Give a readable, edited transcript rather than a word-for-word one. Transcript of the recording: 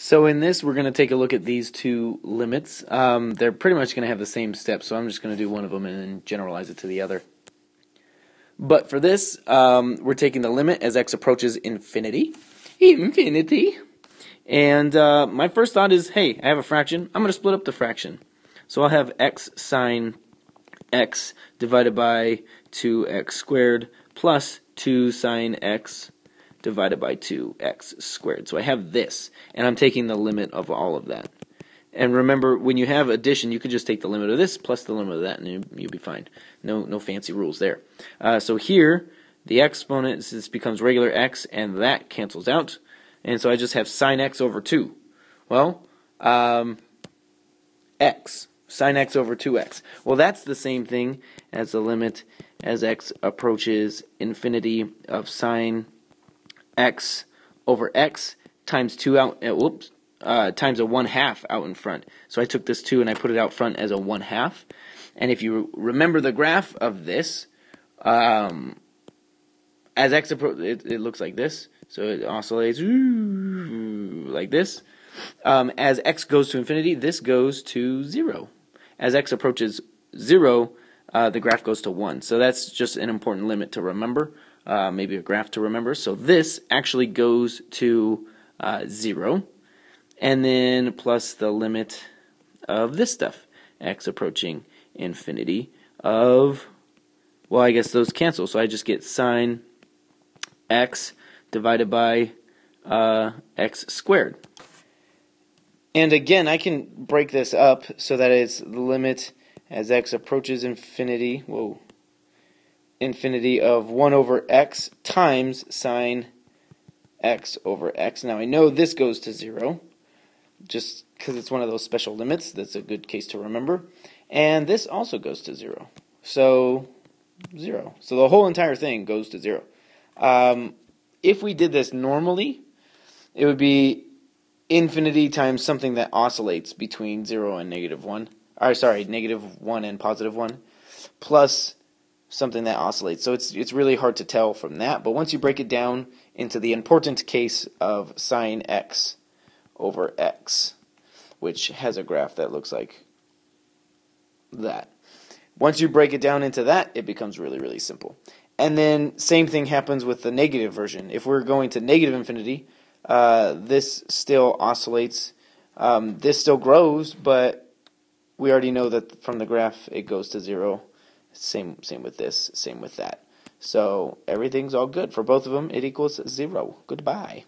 So in this, we're going to take a look at these two limits. They're pretty much going to have the same steps, so I'm just going to do one of them and then generalize it to the other. But for this, we're taking the limit as x approaches infinity. Infinity. And my first thought is, hey, I have a fraction. I'm going to split up the fraction. So I'll have x sine x divided by 2x squared plus 2 sine x divided by 2x squared. So I have this, and I'm taking the limit of all of that. And remember, when you have addition, you could just take the limit of this plus the limit of that, and you'll be fine. No fancy rules there. So here, the exponent, this becomes regular x, and that cancels out. And so I just have sine x over 2. Well, x. Sine x over 2x. Well, that's the same thing as the limit as x approaches infinity of sine x over x times 2 out, times a 1/2 out in front. So I took this 2 and I put it out front as a 1/2. And if you remember the graph of this, as x approaches, it looks like this. So it oscillates like this. As x goes to infinity, this goes to 0. As x approaches 0, the graph goes to 1. So that's just an important limit to remember, maybe a graph to remember. So this actually goes to 0, and then plus the limit of this stuff, x approaching infinity of, well, I guess those cancel. So I just get sine x divided by x squared. And again, I can break this up so that it's the limit as x approaches infinity, infinity of 1 over x times sine x over x. Now I know this goes to 0, just because it's one of those special limits. That's a good case to remember. And this also goes to 0. So 0. So the whole entire thing goes to 0. If we did this normally, it would be infinity times something that oscillates between 0 and -1. Or sorry, -1 and +1, plus something that oscillates. So it's really hard to tell from that. But once you break it down into the important case of sine x over x, which has a graph that looks like that. Once you break it down into that, it becomes really, really simple. And then same thing happens with the negative version. If we're going to negative infinity, this still oscillates, this still grows, but we already know that from the graph it goes to 0. Same with this, same with that. So everything's all good. For both of them, it equals 0. Goodbye.